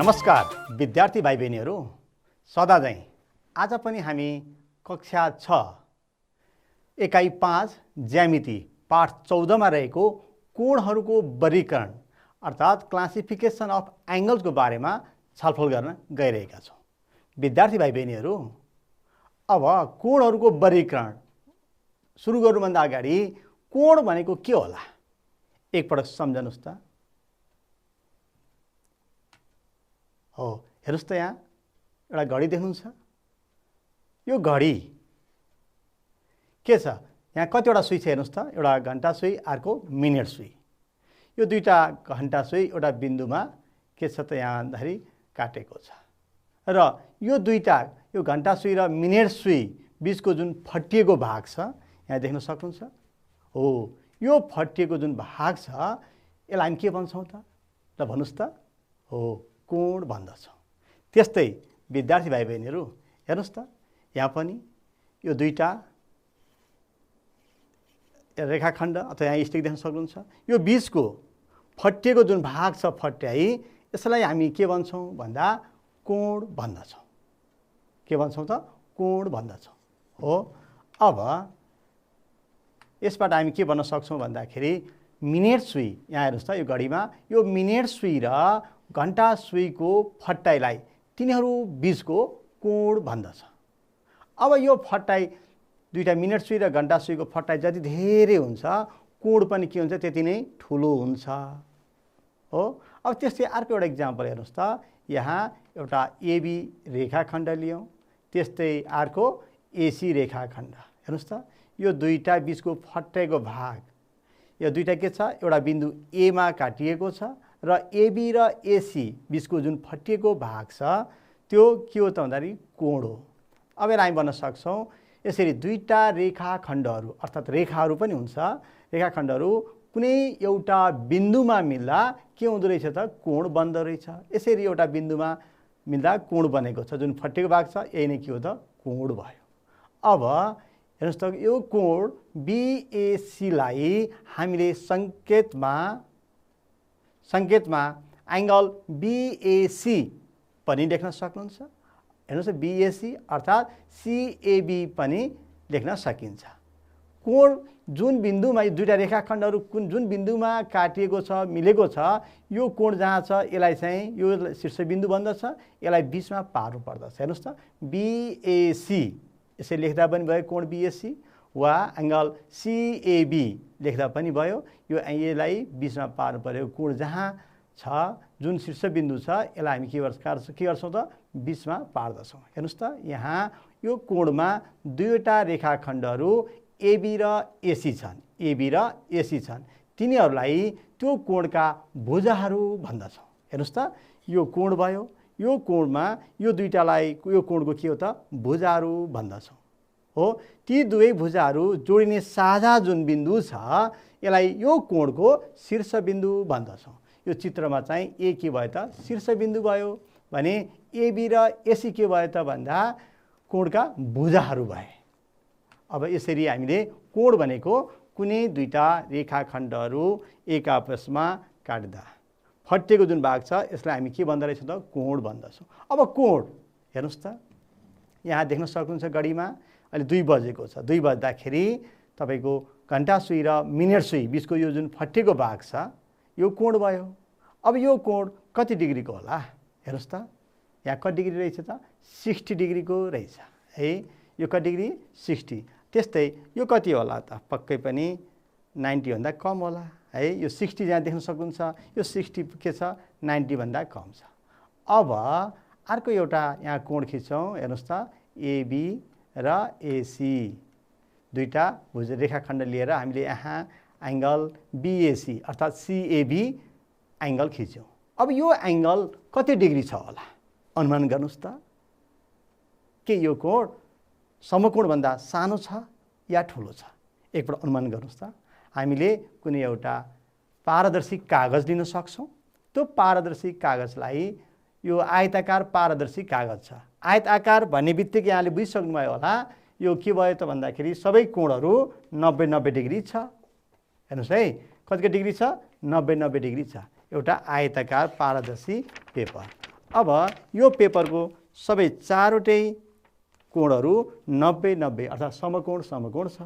नमस्कार विद्यार्थी भाइ बहिनीहरू, सदा झैं आज पनि हामी कक्षा 6 एकाइ 5 ज्यामिति पाठ 14 मा रहेको कोणहरूको वर्गीकरण अर्थात् क्लासिफिकेसन अफ एंगल्सको बारेमा छलफल गर्न गइरहेका छौं। विद्यार्थी भाइ बहिनीहरू, अब कोणहरूको वर्गीकरण सुरु गर्नुभन्दा अगाडि कोण भनेको के होला एकपटक सम्झनुस् त। हो, हेर्नुस् त, यहाँ एउटा घडी देख्नुहुन्छ। यो घडी के छ, यहाँ कतिवटा सुई छ हेर्नुस् त। एउटा घण्टा सुई, अर्को मिनेट सुई। यो दुईटा घण्टा सुई एउटा बिन्दुमा के छ त यहाँ भन्दाखेरि काटेको छ र यो दुईटा यो घण्टा सुई र मिनेट सुई बीचको जुन फटिएको भाग छ यहाँ देख्न सक्नुहुन्छ। हो, यो फटिएको जुन भाग छ यसलाई हामी के भन्छौँ त, ल भन्नुस् त। हो, कोण भन्दछौँ। त्यस्तै विद्यार्थी भाइ बहिनीहरू हेर्नुस् त, यहाँ पनि यो दुईटा रेखाखण्ड अथवा यहाँ स्टिक देख्न सक्नुहुन्छ। यो बीचको फटिएको जुन भाग छ फट्याइ, यसलाई हामी के भन्छौँ भन्दा कोण भन्दछौँ। के भन्छौँ त, कोण भन्दछौँ। हो, अब यसबाट हामी के भन्न सक्छौँ भन्दाखेरि मिनेट सुई, यहाँ हेर्नुस् त, यो घडीमा यो मिनेट सुई र घण्टा सुईको फट्टाइलाई तिनीहरू बीचको कोण भन्दछ। अब यो फट्टाइ दुईटा मिनेट सुई र घण्टा सुईको फट्टाइ जति धेरै हुन्छ कोण पनि के हुन्छ त्यति नै ठुलो हुन्छ। हो, अब त्यस्तै अर्को एउटा इक्जाम्पल हेर्नुस् त। यहाँ एउटा एबी रेखाखण्ड लियौँ, त्यस्तै अर्को एसी रेखाखण्ड। हेर्नुस् त, यो दुईटा बीचको फट्टाइको भाग, यो दुईटा के छ, एउटा बिन्दु ए मा काटिएको छ र एबी र एसी बीचको जुन फटिएको भाग छ त्यो के हो त भन्दाखेरि कोण हो। अब यसलाई हामी भन्न सक्छौँ यसरी दुईटा रेखाखण्डहरू अर्थात् रेखाहरू पनि हुन्छ, रेखाखण्डहरू कुनै एउटा बिन्दुमा मिल्दा के हुँदो रहेछ त, कोण बन्दो रहेछ। यसरी एउटा बिन्दुमा मिल्दा कोण बनेको छ, जुन फटिएको भाग छ यही नै के हो त, कोण भयो। अब हेर्नुस् त, यो कोण बीएसीलाई हामीले सङ्केतमा एङ्गल बीएसी पनि लेख्न सक्नुहुन्छ। हेर्नुहोस्, बीएसी अर्थात् सीएबी पनि लेख्न सकिन्छ। कोण जुन बिन्दुमा यो दुईटा रेखाखण्डहरू जुन बिन्दुमा काटिएको छ, मिलेको छ, यो कोण जहाँ छ यसलाई चाहिँ यो शीर्षबिन्दु भन्दछ, यसलाई बीचमा पार्नु पर्दछ। हेर्नुहोस् त, बीएसी यसरी लेख्दा पनि भयो कोण बीएसी, वा एङ्गल सीएबी लेख्दा पनि भयो। यो यसलाई बीचमा पार्नु पर्यो, कोण जहाँ छ जुन शीर्षबिन्दु छ यसलाई हामी के गर्छौँ त, बीचमा पार्दछौँ। हेर्नुहोस् त, यहाँ यो कोणमा दुईवटा रेखाखण्डहरू एबी र एसी छन्, एबी र एसी छन्, तिनीहरूलाई त्यो कोणका भुजाहरू भन्दछौँ। हेर्नुहोस् त, यो कोण भयो, यो कोणमा यो दुईटालाई यो कोणको के हो त, भुजाहरू भन्दछौँ। हो, ती दुवै भुजाहरू जोडिने साझा जुन बिन्दु छ यसलाई यो कोणको शीर्षबिन्दु भन्दछौँ। यो चित्रमा चाहिँ ए के भयो त, शीर्षबिन्दु भयो भने एबी र एसी के भयो त भन्दा कोणका भुजाहरू भए। अब यसरी हामीले कोण भनेको कुनै दुईटा रेखाखण्डहरू एक आपसमा काट्दा फटिएको जुन भाग छ यसलाई हामी के भन्दो रहेछौँ त, कोण भन्दछौँ। अब कोण हेर्नुहोस् त, यहाँ देख्न सक्नुहुन्छ घडीमा अहिले 2 बजेको छ। 2 बज्दाखेरि तपाईँको घण्टा सुई र मिनेट सुई बीचको यो जुन फटिएको भाग छ यो कोण भयो। अब यो कोण कति डिग्रीको होला हेर्नुहोस् त, यहाँ कति डिग्री रहेछ त, 60 डिग्रीको रहेछ है। यो कति डिग्री, 60। त्यस्तै यो कति होला त, पक्कै पनि 90 भन्दा कम होला है। यो 60 यहाँ देख्न सक्नुहुन्छ, यो 60 के छ, 90 भन्दा कम छ। अब अर्को एउटा यहाँ कोण खिचौँ, हेर्नुहोस् त, एबी र एसी दुईटा भुज रेखाखण्ड लिएर हामीले यहाँ एङ्गल बीएसी अर्थात् सीएबी एङ्गल खिच्यौँ। अब यो एङ्गल कति डिग्री छ होला अनुमान गर्नुहोस् त। के यो कोण समकोणभन्दा सानो छ या ठुलो छ एकपल्ट अनुमान गर्नुहोस् त। हामीले कुनै एउटा पारदर्शी कागज लिन सक्छौँ। त्यो पारदर्शी कागजलाई यो आयताकार पारदर्शी कागज छ। आयताकार भन्ने बित्तिकै यहाँले बुझिसक्नुभयो होला यो के भयो त भन्दाखेरि सबै कोणहरू 90-90 डिग्री छ। हेर्नुहोस् है, कतिको डिग्री छ, 90-90 डिग्री छ। एउटा आयताकार पारदर्शी पेपर। अब यो पेपरको सबै चारवटै कोणहरू 90-90 अर्थात् समकोण समकोण छ।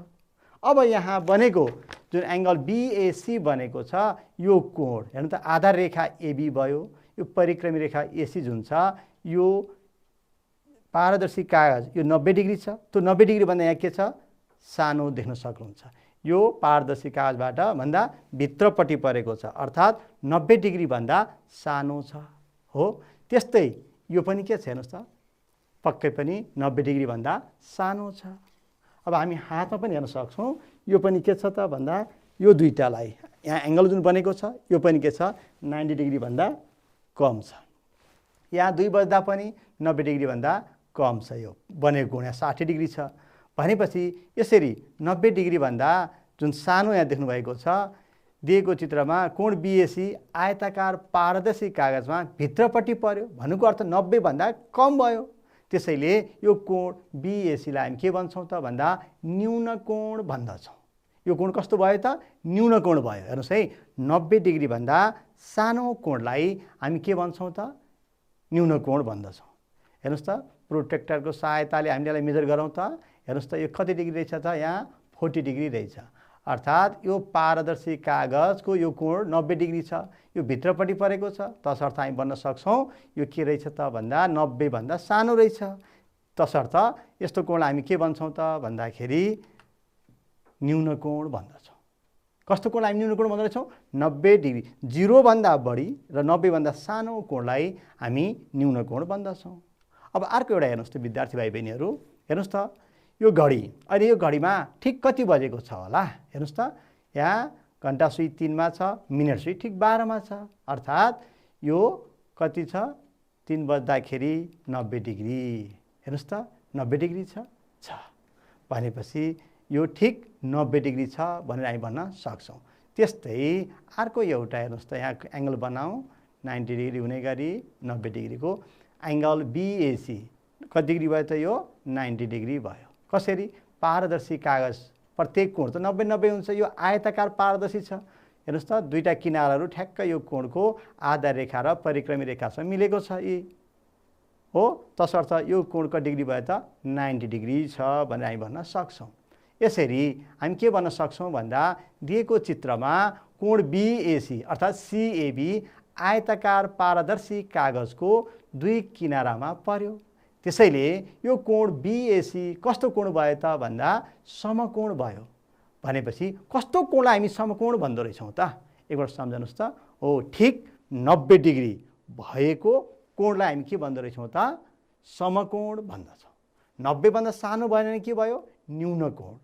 अब यहाँ बनेको जुन एङ्गल BAC बनेको छ यो कोण हेर्नु त आधार रेखा AB भयो, यो परिक्रमी रेखा AC जुन छ यो पारदर्शी कागज यो 90 डिग्री छ। त्यो 90 डिग्री भन्दा यहाँ के छ सानो देख्न सक्नुहुन्छ। यो पारदर्शी कागजबाट भन्दा भित्रपट्टि परेको छ अर्थात् 90 डिग्री भन्दा सानो छ हो। त्यस्तै यो पनि के छ हेर्नुहोस् त पक्कै पनि 90 डिग्री भन्दा सानो छ। अब हामी हातमा पनि हेर्न सक्छौँ यो पनि के छ त भन्दा यो दुईटालाई यहाँ एङ्गल जुन बनेको छ यो पनि के छ 90 डिग्री भन्दा कम छ। यहाँ 2 बज्दा पनि 90 डिग्री भन्दा कम छ। यो बनेको कोण यहाँ 60 डिग्री छ भनेपछि यसरी 90 डिग्री भन्दा जुन सानो यहाँ देख्नुभएको छ दिएको चित्रमा कोण BAC आयताकार पारदर्शी कागजमा भित्रपट्टि पर्यो भन्नुको अर्थ 90 भन्दा कम भयो। त्यसैले यो कोण BAC लाई हामी के भन्छौँ त भन्दा न्यून कोण भन्दछौँ। यो कोण कस्तो भयो त न्यून कोण भयो। हेर्नुहोस् है 90 डिग्री भन्दा सानो कोणलाई हामी के भन्छौँ त न्यून कोण भन्दछौँ। हेर्नुहोस् त प्रोट्रेक्टरको सहायताले हामीले यसलाई मेजर गरौँ त हेर्नुहोस् त यो कति डिग्री रहेछ त यहाँ 40 डिग्री रहेछ अर्थात् यो पारदर्शी कागजको यो कोण 90 डिग्री छ। यो भित्रपट्टि परेको छ तसर्थ हामी भन्न सक्छौँ यो के रहेछ त भन्दा 90 भन्दा सानो रहेछ। तसर्थ यस्तो कोणलाई हामी के भन्छौँ त भन्दाखेरि न्यून कोण भन्दछौँ। कस्तो कोणलाई हामी न्यून कोण भन्दछौँ 90 डिग्री 0 भन्दा बढी र 90 भन्दा सानो कोणलाई हामी न्यून कोण भन्दछौँ। अब अर्को एउटा हेर्नुहोस् त विद्यार्थी भाइ बहिनीहरू हेर्नुहोस् त यो घडी अहिले यो घडीमा ठिक कति बजेको छ होला हेर्नुहोस् त यहाँ घण्टा सुई 3 मा छ मिनेट सुई ठिक 12 मा छ अर्थात् यो कति छ 3 बज्दाखेरि 90 डिग्री हेर्नुहोस् त 90 डिग्री छ भनेपछि यो ठिक 90 डिग्री छ भनेर हामी भन्न सक्छौँ। त्यस्तै अर्को एउटा हेर्नुहोस् त यहाँ एङ्गल बनाऊ 90 डिग्री हुने गरी 90 डिग्रीको एङ्गल BAC कति डिग्री भयो त यो 90 डिग्री भयो। कसरी पारदर्शी कागज प्रत्येक कोण त 90-90 हुन्छ। यो आयताकार पारदर्शी छ हेर्नुहोस् त दुईटा किनाराहरू ठ्याक्क यो कोणको आधार रेखा र परिक्रमी रेखासँग मिलेको छ यी हो। तसर्थ यो कोणको डिग्री भयो त 90 डिग्री छ भनेर हामी भन्न सक्छौँ। यसरी हामी के भन्न सक्छौँ भन्दा दिएको चित्रमा कोण BAC अर्थात् CAB आयताकार पारदर्शी कागजको दुई किनारामा पर्यो। त्यसैले यो कोण BAC कस्तो कोण भयो त भन्दा समकोण भयो। भनेपछि कस्तो कोणलाई हामी समकोण भन्दो रहेछौँ त एकपल्ट सम्झनुहोस् त हो ठिक 90 डिग्री भएको कोणलाई हामी के भन्दो रहेछौँ त समकोण भन्दछौँ। 90 भन्दा सानो भएन भने के भयो न्यून कोण।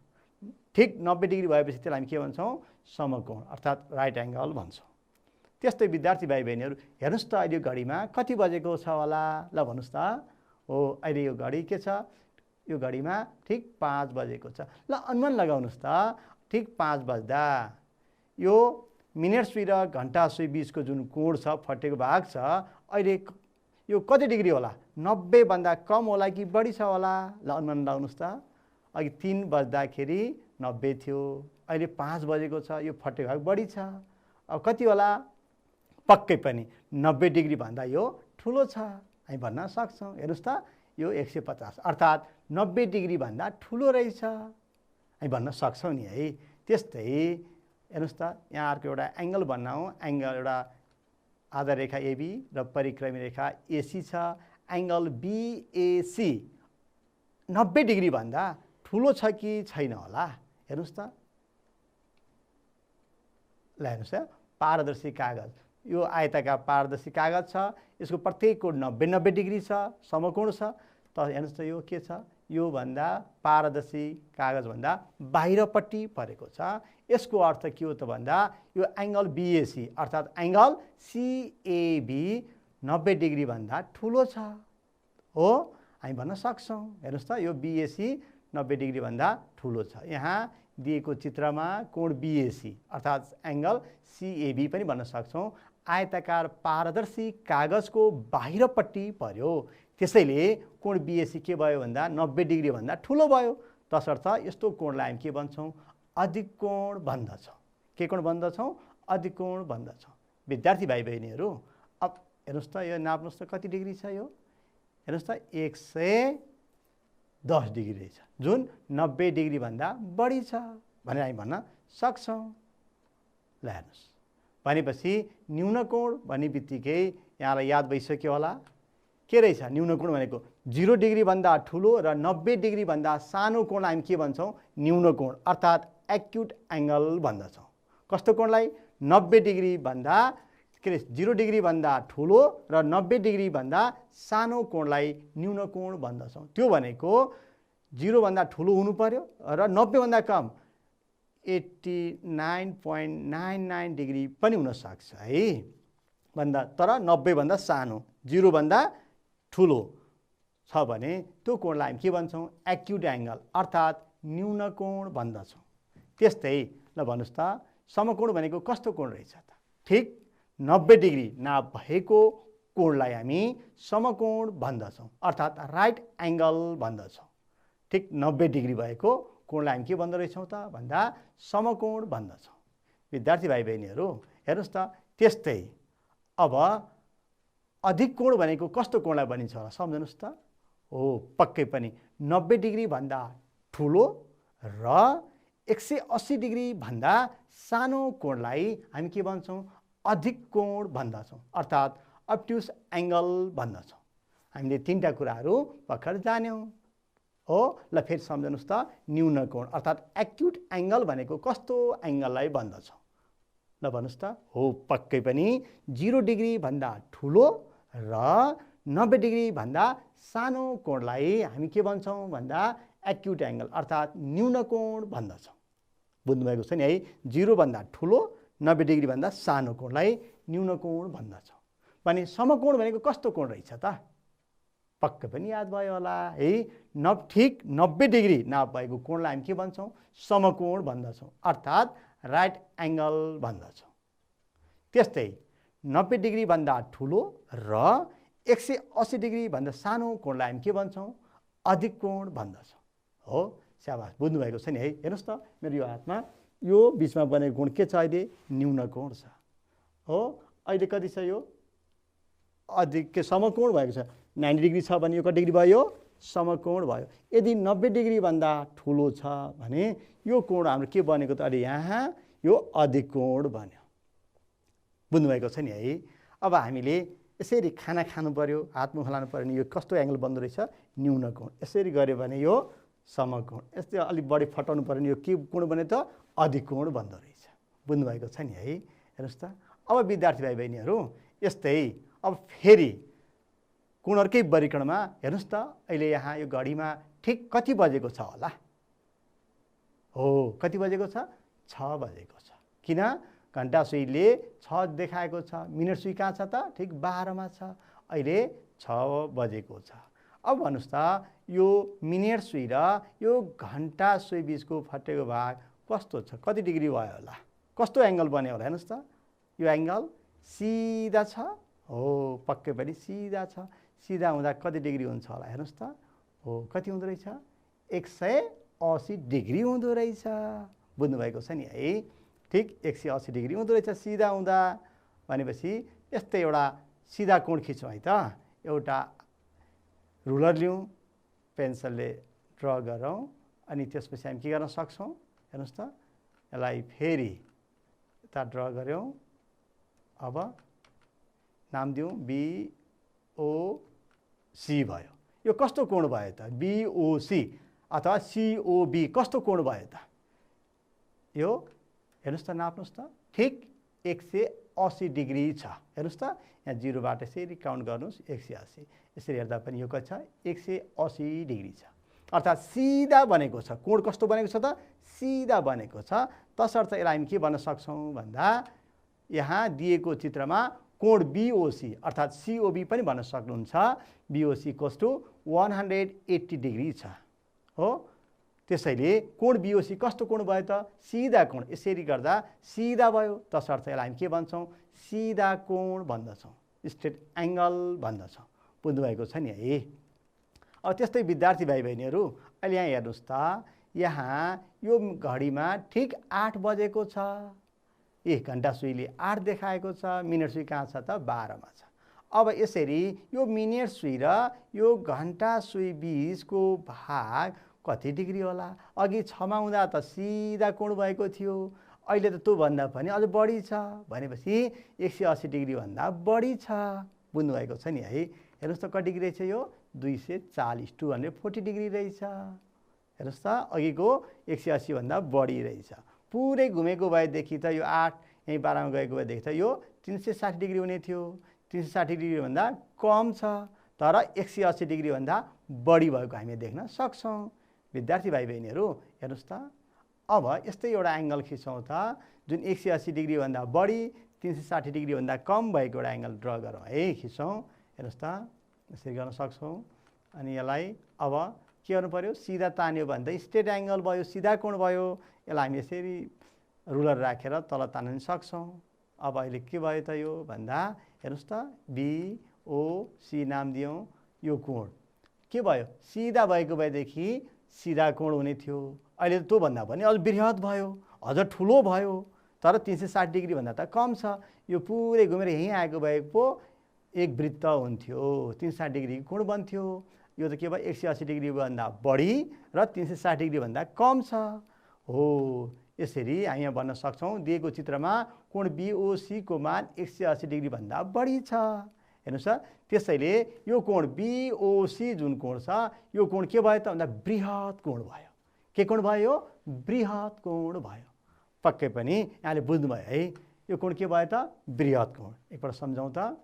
ठिक 90 डिग्री भएपछि त्यसलाई हामी के भन्छौँ समकोण अर्थात् राइट एङ्गल भन्छौँ। त्यस्तै विद्यार्थी भाइ बहिनीहरू हेर्नुहोस् त अहिले घडीमा कति बजेको छ होला ल भन्नुहोस् त हो अहिले यो घडी के छ यो घडीमा ठिक 5 बजेको छ। ल अनुमान लगाउनुहोस् त ठिक 5 बज्दा यो मिनेट सुई र घण्टा सुई बिचको जुन कोण छ फटेको भाग छ अहिले यो कति डिग्री होला 90 भन्दा कम होला कि बढी छ होला ल अनुमान लगाउनुहोस् त। अघि 3 बज्दाखेरि 90 थियो अहिले 5 बजेको छ यो फटेको भाग बढी छ अब कति होला पक्कै पनि 90 डिग्री भन्दा यो ठुलो छ हामी भन्न सक्छौँ। हेर्नुहोस् त यो 150 अर्थात् 90 डिग्री भन्दा ठुलो रहेछ हामी भन्न सक्छौँ नि है। त्यस्तै हेर्नुहोस् त यहाँ अर्को एउटा एङ्गल बनाऊ एङ्गल एउटा आधार रेखा AB र परिक्रमी रेखा AC छ। एङ्गल BAC 90 डिग्री भन्दा ठुलो छ कि छैन होला हेर्नुहोस् त। ल हेर्नुहोस् त पारदर्शी कागज यो आयताकार पारदर्शी कागज छ यसको प्रत्येक कोण 90-90 डिग्री छ समकोण छ। त हेर्नुहोस् त यो के छ यो भन्दा पारदर्शी कागज भन्दा बाहिरपट्टि परेको छ। यसको अर्थ के हो त भन्दा यो एङ्गल BAC अर्थात् एङ्गल CAB 90 डिग्री भन्दा ठुलो छ हो हामी भन्न सक्छौँ। हेर्नुहोस् त यो BAC 90 डिग्री भन्दा ठुलो छ। यहाँ दिएको चित्रमा कोण BAC अर्थात् एङ्गल CAB पनि भन्न सक्छौँ आयताकार पारदर्शी कागजको बाहिरपट्टि पर्यो। त्यसैले कोण BAC के भयो भन्दा 90 डिग्री भन्दा ठुलो भयो। तसर्थ यस्तो कोणलाई हामी के भन्छौँ अधिक कोण भन्दछौँ। के कोण भन्दछौँ अधिक कोण भन्दछौँ। विद्यार्थी भाइ बहिनीहरू अब हेर्नुहोस् त यो नाप्नुहोस् त कति डिग्री छ यो हेर्नुहोस् त 110 डिग्री रहेछ जुन 90 डिग्रीभन्दा बढी छ भनेर हामी भन्न सक्छौँ। ल हेर्नुहोस् भनेपछि न्यून कोण भन्ने बित्तिकै यहाँलाई याद भइसक्यो होला के रहेछ न्यून कोण भनेको 0 डिग्रीभन्दा ठुलो र 90 डिग्रीभन्दा सानो कोणलाई हामी के भन्छौँ न्यून कोण अर्थात् एक्युट एङ्गल भन्दछौँ। कस्तो कोणलाई 90 डिग्रीभन्दा के अरे 0 डिग्रीभन्दा ठुलो र 90 डिग्रीभन्दा सानो कोणलाई न्यून कोण भन्दछौँ। त्यो भनेको 0 भन्दा ठुलो हुनु पर्यो र 90 भन्दा कम 89.99 डिग्री पनि हुन सक्छ है भन्दा तर 90 भन्दा सानो 0 भन्दा ठुलो छ भने त्यो कोणलाई हामी के भन्छौँ एक्युट एङ्गल अर्थात् न्यून कोण भन्दछौँ। त्यस्तै ल भन्नुहोस् त समकोण भनेको कस्तो कोण रहेछ त ठिक 90 डिग्री नाप भएको कोणलाई हामी समकोण भन्दछौँ अर्थात् राइट एङ्गल भन्दछौँ। ठिक 90 डिग्री भएको कोणलाई हामी के भन्दो रहेछौँ त भन्दा समकोण भन्दछौँ। विद्यार्थी भाइ बहिनीहरू हेर्नुहोस् त त्यस्तै अब अधिक कोण भनेको कस्तो कोणलाई भनिन्छ होला सम्झनुहोस् त हो पक्कै पनि 90 डिग्रीभन्दा ठुलो र 180 डिग्रीभन्दा सानो कोणलाई हामी के भन्छौँ अधिक कोण भन्दछौँ अर्थात् अब्ट्युस एङ्गल भन्दछौँ। हामीले तीनटा कुराहरू भर्खर जान्यौँ हो। ल फेरि सम्झनुहोस् त न्यून कोण अर्थात् एक्युट एङ्गल भनेको कस्तो एङ्गललाई भन्दछौँ ल भन्नुहोस् त हो पक्कै पनि 0 डिग्रीभन्दा ठुलो र 90 डिग्रीभन्दा सानो कोणलाई हामी के भन्छौँ भन्दा एक्युट एङ्गल अर्थात् न्यून कोण भन्दछौँ। बुझ्नुभएको छ नि है 0 भन्दा ठुलो 90 डिग्रीभन्दा सानो कोणलाई न्यून कोण भन्दछौँ। भने समकोण भनेको कस्तो कोण रहेछ त पक्कै पनि याद भयो होला है ठिक 90 डिग्री नाप भएको कोणलाई हामी के भन्छौँ समकोण भन्दछौँ अर्थात् राइट एङ्गल भन्दछौँ। त्यस्तै 90 डिग्रीभन्दा ठुलो र 180 डिग्रीभन्दा सानो कोणलाई हामी के भन्छौँ अधिक कोण भन्दछौँ हो। स्याबास बुझ्नुभएको छ नि है। हेर्नुहोस् त मेरो यो हातमा यो बिचमा बनेको कोण के छ अहिले न्यून कोण छ हो। अहिले कति छ यो अधिक के समकोण भएको छ 90 डिग्री छ भने यो कति डिग्री भयो समकोण भयो। यदि 90 डिग्रीभन्दा ठुलो छ भने यो कोण हाम्रो के बनेको त अहिले यहाँ यो अधिक कोण बन्यो। बुझ्नुभएको छ नि है। अब हामीले यसरी खाना खानु पर्यो हात मुख हल्लाउनु पर्यो भने यो कस्तो एङ्गल बन्दो रहेछ न्यून कोण। यसरी गऱ्यो भने यो समकोण। यस्तै अलिक बढी फटाउनु पर्यो भने यो के कोण बन्यो त अधिक कोण बन्दो रहेछ। बुझ्नुभएको छ नि है। हेर्नुहोस् त अब विद्यार्थी भाइ बहिनीहरू यस्तै अब फेरि कोणहरूकै वर्गीकरणमा हेर्नुहोस् त अहिले यहाँ यो घडीमा ठिक कति बजेको छ होला हो कति बजेको छ 6 बजेको छ किन घण्टा सुईले 6 देखाएको छ मिनट सुई कहाँ छ त ठिक 12 मा छ अहिले 6 बजेको छ। अब भन्नुहोस् त यो मिनट सुई र यो घण्टा सुई बिचको फटेको भाग कस्तो छ कति डिग्री भयो होला कस्तो एङ्गल बन्यो होला हेर्नुहोस् त यो एङ्गल सिधा छ हो पक्कै पनि सिधा छ। सिधा हुँदा कति डिग्री हुन्छ होला हेर्नुहोस् त हो कति हुँदो रहेछ 180 डिग्री हुँदो रहेछ। बुझ्नुभएको छ नि है। ठिक 180 डिग्री हुँदो रहेछ सिधा हुँदा। भनेपछि यस्तै एउटा सिधा कोण खिचौँ है त। एउटा रुलर लिउँ पेन्सिलले ड्र गरौँ अनि त्यसपछि हामी के गर्न सक्छौँ हेर्नुहोस् त यसलाई फेरि यता ड्र गऱ्यौँ। अब नाम दिउँ BOC भयो। यो कस्तो कोण भयो त BOC अथवा COB कस्तो कोण भयो त यो हेर्नुहोस् त नाप्नुहोस् त ठिक 180 डिग्री छ। हेर्नुहोस् त यहाँ 0 बाट यसरी काउन्ट गर्नुहोस् 180 यसरी हेर्दा पनि यो कति छ 180 डिग्री छ अर्थात् सिधा बनेको छ। कोण कस्तो बनेको छ त सिधा बनेको छ। तसर्थ यसलाई हामी के भन्न सक्छौँ भन्दा यहाँ दिएको चित्रमा कोण BOC अर्थात् COB पनि भन्न सक्नुहुन्छ। BOC = 180 डिग्री छ हो। त्यसैले कोण BOC कस्तो कोण भयो त सिधा कोण। यसरी गर्दा सिधा भयो तसर्थ यसलाई हामी के भन्छौँ सिधा कोण भन्दछौँ स्ट्रेट एङ्गल भन्दछौँ। बुझ्नुभएको छ नि है। अब त्यस्तै विद्यार्थी भाइ बहिनीहरू अहिले यहाँ हेर्नुहोस् त यहाँ यो घडीमा ठिक 8 बजेको छ। घण्टा सुईले 8 देखाएको छ मिनट सुई कहाँ छ त 12 मा छ। अब यसरी यो मिनेट सुई र यो घन्टा सुई बीचको भाग कति डिग्री होला? अघि 6 मा हुँदा त सिधा कोण भएको थियो, अहिले त त्योभन्दा पनि अझ बढी छ भनेपछि 180 डिग्री भन्दा बढी छ। बुझ्नुभएको छ नि है? हेर्नुहोस् त कति डिग्री रहेछ यो? 240 240 डिग्री रहेछ। हेर्नुहोस् त अघिको 180 भन्दा बढी रहेछ। पुरै घुमेको भएदेखि त यो 8 यहीँ 12 मा गएको भएदेखि त यो 360 डिग्री हुने थियो। 360 डिग्री भन्दा कम छ, तर 180 डिग्री भन्दा बढी भएको हामी देख्न सक्छौँ। विद्यार्थी भाइ बहिनीहरू हेर्नुहोस् त, अब यस्तै एउटा एङ्गल खिचौँ त जुन 180 डिग्री भन्दा बढी 360 डिग्री भन्दा कम भएको एउटा एङ्गल ड्र गरौँ है। खिचौँ, हेर्नुहोस् त यसरी गर्न सक्छौँ। अनि यसलाई अब के गर्नु पर्यो? सिधा तान्यो भने त स्ट्रेट एङ्गल भयो, सिधा कोण भयो। यसलाई हामी यसरी रुलर राखेर तल तान्न सक्छौँ। अब अहिले के भयो त यो भन्दा हेर्नुहोस् त BOC नाम दियौँ। यो कोण के भयो? सिधा भएको भएदेखि सिधा कोण हुने थियो, अहिले त त्योभन्दा पनि अझ बृहत भयो, अझ ठुलो भयो, तर 360 डिग्री भन्दा त कम छ। यो पुरै घुमेर यहीँ आएको भए पो एक वृत्त हुन्थ्यो, 360 डिग्री कोण बन्थ्यो। यो त के भयो? 180 डिग्री भन्दा बढी र 360 डिग्री भन्दा कम छ। हो, यसरी हामी यहाँ भन्न सक्छौँ दिएको चित्रमा कोण BOC को मान 180 डिग्री भन्दा बढी छ। हेर्नुहोस् त, त्यसैले यो कोण BOC जुन कोण छ यो कोण के भयो त भन्दा बृहत कोण भयो। के कोण भयो? बृहत कोण भयो। पक्कै पनि यहाँले बुझ्नुभयो है? यो कोण के भयो त? बृहत कोण। एकपल्ट सम्झौँ त।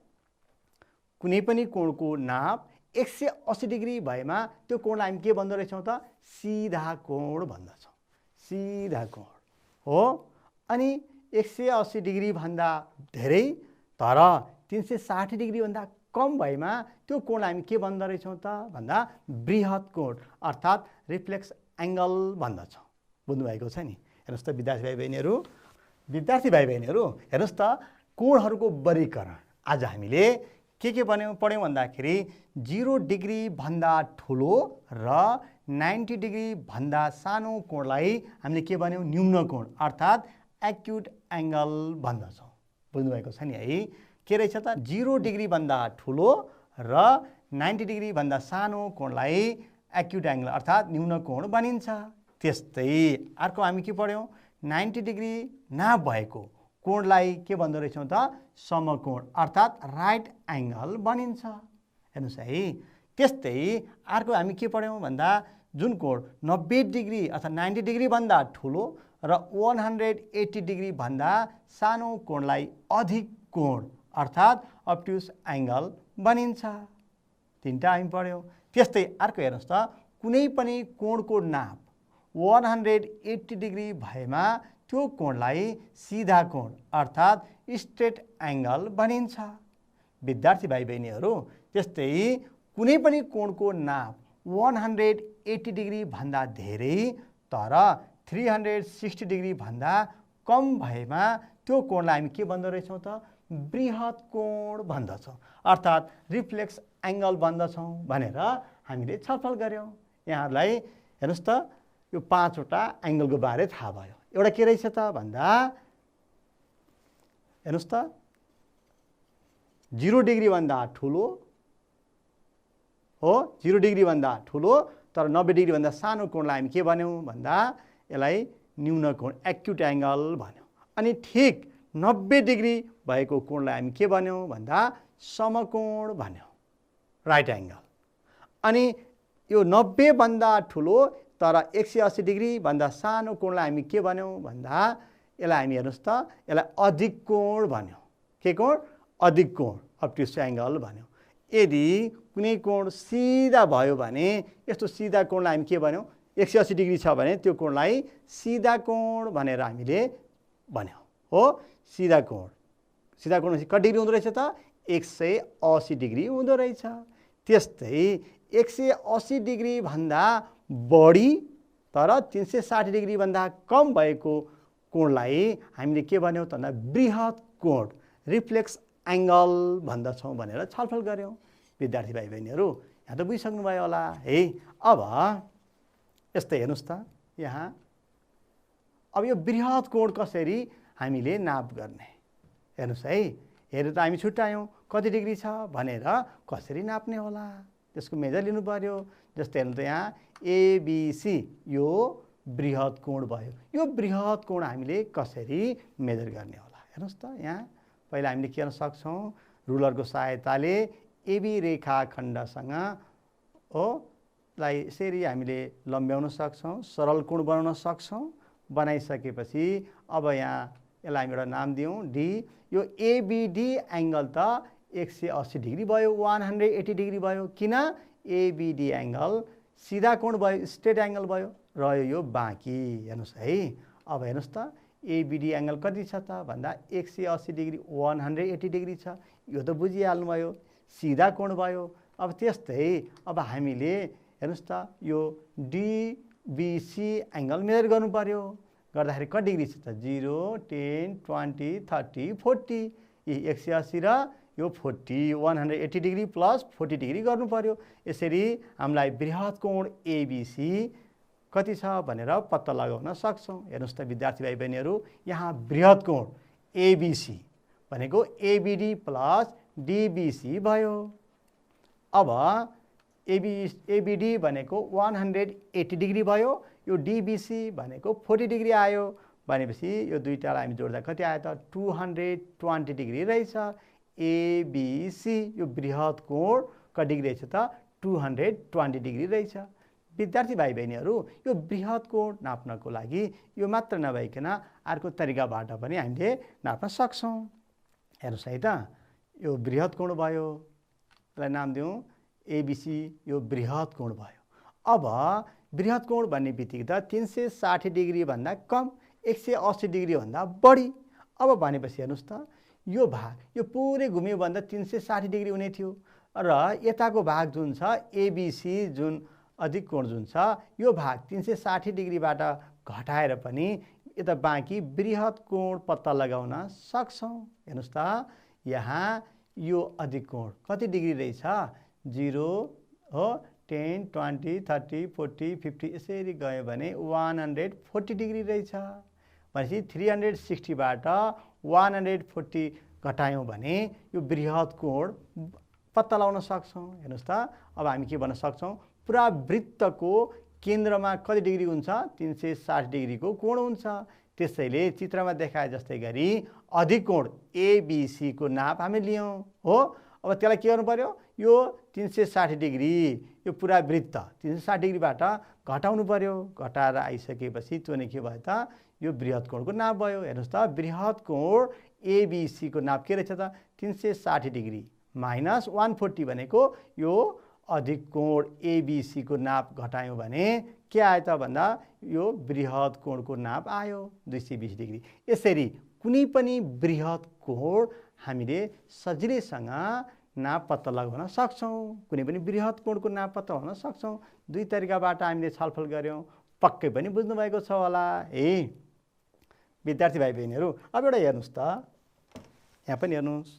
कुनै पनि कोणको नाप 180 डिग्री भएमा त्यो कोणलाई हामी के भन्दो रहेछौँ त? सिधा कोण भन्दछौँ। सिधा कोण हो। अनि 180 डिग्री भन्दा धेरै तर 360 डिग्री भन्दा कम भएमा त्यो कोणलाई हामी के भन्दो रहेछौँ त भन्दा बृहत कोण अर्थात् रिफ्लेक्स एङ्गल भन्दछौँ। बुझ्नुभएको छ नि? हेर्नुहोस् त विद्यार्थी भाइ बहिनीहरू, हेर्नुहोस् त कोणहरूको वर्गीकरण आज हामीले के पढ्यौँ भन्दाखेरि 0 डिग्री भन्दा ठुलो र 90 डिग्री भन्दा सानो कोणलाई हामीले के भन्यौँ? न्यून कोण अर्थात् एक्युट एङ्गल भन्दछौँ। बुझ्नुभएको छ नि है? के रहेछ त? 0 डिग्री भन्दा ठुलो र 90 डिग्री भन्दा सानो कोणलाई एक्युट एङ्गल अर्थात् न्यून कोण भनिन्छ। त्यस्तै अर्को हामी के पढ्यौँ? 90 डिग्री नभएको कोणलाई के भन्दो रहेछौँ त? समकोण अर्थात् राइट एङ्गल भनिन्छ। हेर्नुहोस् है? त्यस्तै अर्को हामी के पढ्यौँ भन्दा जुन कोण 90 डिग्री अर्थात् 90 डिग्री भन्दा ठुलो र 180 डिग्री भन्दा सानो कोणलाई अधिक कोण अर्थात् अब्ट्युस एङ्गल भनिन्छ। तीनटा हामी पढ्यौँ। त्यस्तै अर्को हेर्नुहोस् त, कुनै पनि कोणको नाप 180 डिग्री भएमा त्यो कोणलाई सिधा कोण अर्थात् स्ट्रेट एङ्गल भनिन्छ। विद्यार्थी भाइ बहिनीहरू, त्यस्तै कुनै पनि कोणको नाप 180 डिग्री भन्दा धेरै तर 360 डिग्री भन्दा कम भएमा त्यो कोणलाई हामी के भन्दो रहेछौँ त? बृहत कोण भन्दछौँ अर्थात् रिफ्लेक्स एङ्गल भन्दछौँ भनेर हामीले छलफल गऱ्यौँ। यहाँहरूलाई हेर्नुहोस् त यो 5 वटा एङ्गलको बारे थाहा भयो। एउटा के रहेछ त भन्दा हेर्नुहोस् त 0 डिग्री भन्दा ठुलो हो, 0 डिग्री भन्दा ठुलो तर 90 डिग्री भन्दा सानो कोणलाई हामी के भन्यौँ भन्दा यसलाई न्यून कोण एक्युट एङ्गल भन्यौँ। अनि ठिक 90 डिग्री भएको कोणलाई हामी के भन्यौँ भन्दा समकोण भन्यौँ, राइट एङ्गल। अनि यो 90 भन्दा ठुलो तर 180 डिग्री भन्दा सानो कोणलाई हामी के भन्यौँ भन्दा यसलाई हामी हेर्नुहोस् त यसलाई अधिक कोण भन्यौँ। के कोण? अधिक कोण अब्ट्युस एङ्गल भन्यौँ। यदि कुनै कोण सिधा भयो भने यस्तो सिधा कोणलाई हामी के भन्यौँ? 180 डिग्री छ भने त्यो कोणलाई सिधा कोण भनेर हामीले भन्यौँ हो। सिधा कोण कति डिग्री हुँदो रहेछ त? 180 डिग्री हुँदो रहेछ। त्यस्तै 180 डिग्री भन्दा बढी तर 360 डिग्री भन्दा कम भएको कोणलाई हामीले के भन्यौँ त? बृहत कोण रिफ्लेक्स एङ्गल भन्दछौँ भनेर छलफल गऱ्यौँ। विद्यार्थी भाइ बहिनीहरू यहाँ त बुझिसक्नुभयो होला है? अब यस्तै हेर्नुहोस् त यहाँ अब यो बृहत कोण कसरी हामीले नाप गर्ने हेर्नुहोस् है। हेरेर त हामी छुट्यायौँ कति डिग्री छ भनेर कसरी नाप्ने होला, त्यसको मेजर लिनु पर्यो। जस्तै हेर्नु त यहाँ एबिसी यो बृहत कोण भयो। यो बृहत कोण हामीले कसरी मेजर गर्ने होला, हेर्नुहोस् त यहाँ पहिला हामीले के गर्न सक्छौँ, रुलरको सहायताले एबी रेखाखण्डसँग हो लाई यसरी हामीले लम्ब्याउन सक्छौँ, सरल कोण बनाउन सक्छौँ। बनाइसकेपछि अब यहाँ यसलाई हामी एउटा नाम दियौँ डी। यो एबिडी एङ्गल त 180 डिग्री भयो, 180 डिग्री भयो। किन? एबिडी एङ्गल सिधा कोण भयो, स्ट्रेट एङ्गल भयो, रह्यो यो बाँकी। हेर्नुहोस् है, अब हेर्नुहोस् त एबिडी एङ्गल कति छ त भन्दा 180 डिग्री 180 डिग्री छ। यो त बुझिहाल्नुभयो, सिधा कोण भयो। अब त्यस्तै अब हामीले हेर्नुहोस् त यो डिबिसी एङ्गल मेजर गर्नु पर्यो। गर्दाखेरि कति डिग्री छ त 0, 10, 20, 30, 40। यी 180 र यो 40 180 डिग्री प्लस 40 डिग्री गर्नु पर्यो। यसरी हामीलाई बृहत कोण एबिसी कति छ भनेर पत्ता लगाउन सक्छौँ। हेर्नुहोस् त विद्यार्थी भाइ बहिनीहरू, यहाँ बृहत कोण एबिसी भनेको एबिडी प्लस डिबिसी भयो। अब एबिडी भनेको 180 डिग्री भयो, यो डिबिसी भनेको 40 डिग्री आयो भनेपछि यो दुईटालाई हामी जोड्दा कति आयो त 220 डिग्री रहेछ। एबिसी यो बृहत कोण कति डिग्री रहेछ त 220 डिग्री रहेछ। विद्यार्थी भाइ बहिनीहरू, यो बृहत कोण नाप्नको लागि यो मात्र नभइकन अर्को तरिकाबाट पनि हामीले नाप्न सक्छौँ। हेर्नुहोस् है त, यो बृहत कोण भयो, यसलाई नाम दिउँ एबिसी, यो बृहत कोण भयो। अब बृहत कोण भन्ने बित्तिकै त 360 डिग्री भन्दा कम, 180 डिग्री भन्दा बढी। अब भनेपछि हेर्नुहोस् त यो भाग यो पुरै घुम्यो भन्दा 360 डिग्री हुने थियो र यताको भाग जुन छ एबिसी जुन अधिक कोण जुन छ यो भाग 360 डिग्रीबाट घटाएर पनि यता बाँकी बृहत कोण पत्ता लगाउन सक्छौँ। हेर्नुहोस् त यहाँ यो अधिक कोण कति डिग्री रहेछ 0 हो, 10, 20, 30, 40, 50 यसरी गयो भने 140 डिग्री रहेछ। भनेपछि 360बाट 140 घटायौँ भने यो बृहत कोण पत्ता लगाउन सक्छौँ। हेर्नुहोस् त अब हामी के भन्न सक्छौँ, पुरा वृत्तको केन्द्रमा कति डिग्री हुन्छ 360 डिग्रीको कोण हुन्छ। त्यसैले चित्रमा देखाए जस्तै गरी अधिक कोण एबिसी को नाप हामी लियौँ हो। अब त्यसलाई के गर्नु पर्यो, यो 360 डिग्री यो पुरा वृत्त 360 डिग्रीबाट घटाउनु पर्यो। घटाएर आइसकेपछि त्यो नै के भयो त यो बृहत कोणको नाप भयो। हेर्नुहोस् त बृहत कोण एबिसी को नाप के रहेछ त 360 डिग्री माइनस 140 भनेको यो अधिक कोण एबिसी को नाप घटायौँ भने के आयो त भन्दा यो बृहत कोणको नाप आयो 220 डिग्री। यसरी कुनै पनि बृहत कोण हामीले सजिलैसँग नाप पत्ता लगाउन सक्छौँ। कुनै पनि बृहत कोणको नाप पत्ता लगाउन सक्छौँ। दुई तरिकाबाट हामीले छलफल गऱ्यौँ, पक्कै पनि बुझ्नुभएको छ होला है विद्यार्थी भाइ बहिनीहरू। अब एउटा हेर्नुहोस् त, यहाँ पनि हेर्नुहोस्,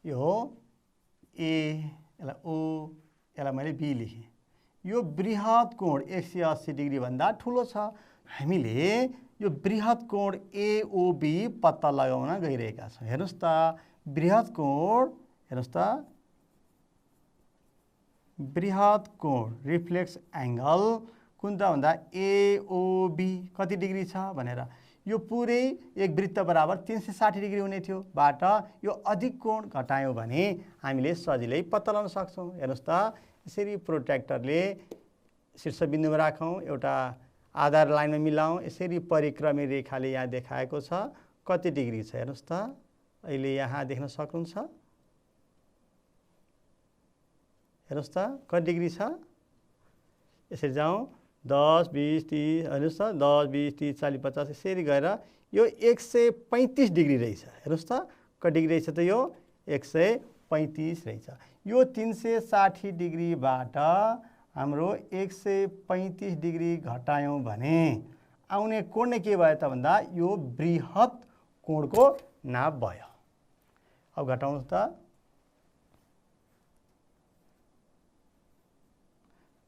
यो ए, यसलाई ओ, यसलाई मैले बी लेखेँ। यो बृहत कोण 180 डिग्री भन्दा ठुलो छ। हामीले यो बृहत कोण एओबी पत्ता लगाउन गइरहेका छौँ। हेर्नुहोस् त बृहत कोण, हेर्नुहोस् त बृहत कोण रिफ्लेक्स एङ्गल कुन त भन्दा एओबी कति डिग्री छ भनेर यो पुरै एक वृत्त बराबर 360 डिग्री हुने थियो बाट यो अधिक कोण घटायौँ भने हामीले सजिलै पत्ता लगाउन सक्छौँ। हेर्नुहोस् त यसरी प्रोट्र्याक्टरले शीर्षबिन्दुमा राखौँ, एउटा आधार लाइनमा मिलाऊँ, यसरी परिक्रमी रेखाले यहाँ देखाएको छ कति डिग्री छ। हेर्नुहोस् त अहिले यहाँ देख्न सक्नुहुन्छ, हेर्नुहोस् त कति डिग्री छ। यसरी जाउँ 10, 20, 30, हेर्नुहोस् त 10, 20, 30, 40, 50 यसरी गएर यो 135 डिग्री रहेछ। हेर्नुहोस् त कति डिग्री रहेछ त यो 135 रहेछ। यो 360 डिग्रीबाट हाम्रो 135 डिग्री घटायौँ भने आउने कोण नै के भयो त भन्दा यो बृहत कोणको नाप भयो। अब घटाउनुहोस् त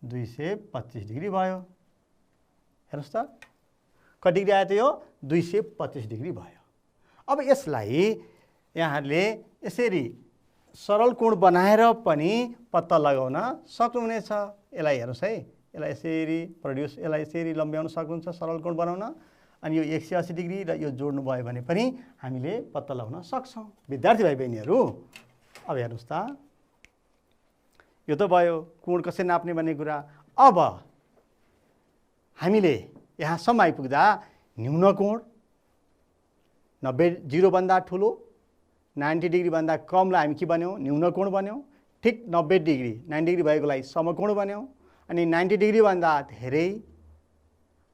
225 डिग्री भयो। हेर्नुहोस् त कति डिग्री आयो त यो 225 डिग्री भयो। अब यसलाई यहाँहरूले यसरी सरल कोण बनाएर पनि पत्ता लगाउन सक्नुहुनेछ। यसलाई हेर्नुहोस् है, यसलाई यसरी प्रोड्युस यसलाई यसरी लम्ब्याउन सक्नुहुन्छ सरल कोण बनाउन। अनि यो 180 डिग्री र यो जोड्नु भयो भने पनि हामीले पत्ता लगाउन सक्छौँ। विद्यार्थी भाइ बहिनीहरू अब हेर्नुहोस् त यो त भयो कोण कसरी नाप्ने भन्ने कुरा। अब हामीले यहाँसम्म आइपुग्दा न्यून कोण 0 भन्दा ठुलो 90 डिग्री भन्दा कमलाई हामी के बन्यौँ न्यून कोण बन्यौँ। ठिक 90 डिग्री 90 डिग्री भएकोलाई समकोण बन्यौँ। अनि 90 डिग्री भन्दा धेरै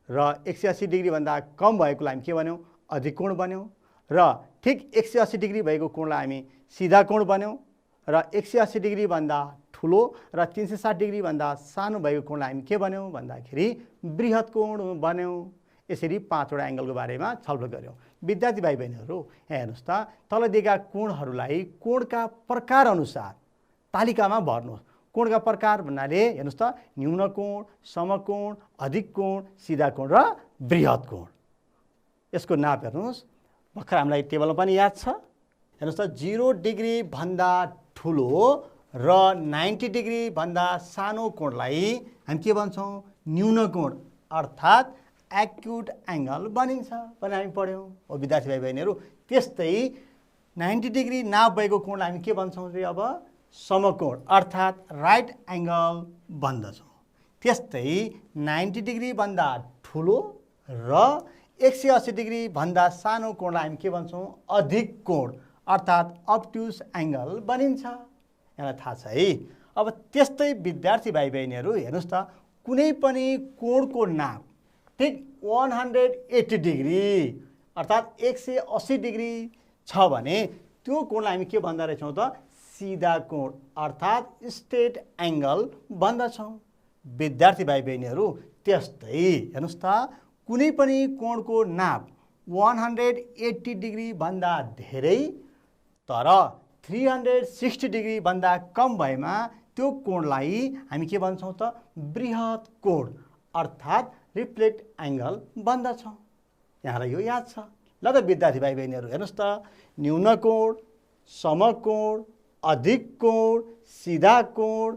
र 180 डिग्री भन्दा कम भएकोलाई हामी के बन्यौँ अधिक कोण बन्यौँ। र ठिक 180 डिग्री भएको कोणलाई हामी सिधा कोण बन्यौँ। र 180 डिग्री भन्दा ठुलो र 360 डिग्री भन्दा सानो भएको कोणलाई हामी के बन्यौँ भन्दाखेरि बृहत कोण बन्यौँ। यसरी 5वटा एङ्गलको बारेमा छलफल गऱ्यौँ। विद्यार्थी भाइ बहिनीहरू यहाँ हेर्नुहोस् त तल दिएका कोणहरूलाई कोणका प्रकार अनुसार तालिकामा भर्नुहोस्। कोणका प्रकार भन्नाले हेर्नुहोस् त न्यून कोण, समकोण, अधिक कोण, सिधा कोण र बृहत कोण। यसको नाप हेर्नुहोस् भर्खर हामीलाई टेबलमा पनि याद छ। हेर्नुहोस् त 0 डिग्री भन्दा ठुलो र 90 डिग्री भन्दा सानो कोणलाई हामी के भन्छौँ न्यून कोण अर्थात् एक्युट एङ्गल बनिन्छ भने हामी पढ्यौँ। हो विद्यार्थी भाइ बहिनीहरू त्यस्तै 90 डिग्री नाप भएको कोणलाई हामी के भन्छौँ रे अब समकोण अर्थात् राइट एङ्गल भन्दछौँ। त्यस्तै 90 डिग्री भन्दा ठुलो र 180 डिग्री भन्दा सानो कोणलाई हामी के भन्छौँ अधिक कोण अर्थात् अब्ट्युस एङ्गल बनिन्छ। यहाँलाई थाहा छ है। अब त्यस्तै विद्यार्थी भाइ बहिनीहरू हेर्नुहोस् त कुनै पनि कोणको नाप ठिक 180 डिग्री अर्थात् 180 डिग्री छ भने त्यो कोणलाई हामी के भन्दो रहेछौँ त सिधा कोण अर्थात् स्ट्रेट एङ्गल भन्दछौँ। विद्यार्थी भाइ बहिनीहरू त्यस्तै हेर्नुहोस् त कुनै पनि कोणको नाप 180 डिग्री भन्दा धेरै तर 360 डिग्री भन्दा कम भएमा त्यो कोणलाई हामी के भन्छौँ त बृहत कोण अर्थात् रिफ्लेक्ट एङ्गल भन्दछौँ। यहाँलाई यो याद छ। ल त विद्यार्थी भाइ बहिनीहरू हेर्नुहोस् त न्यून कोण, समकोण, अधिक कोण, सिधा कोण,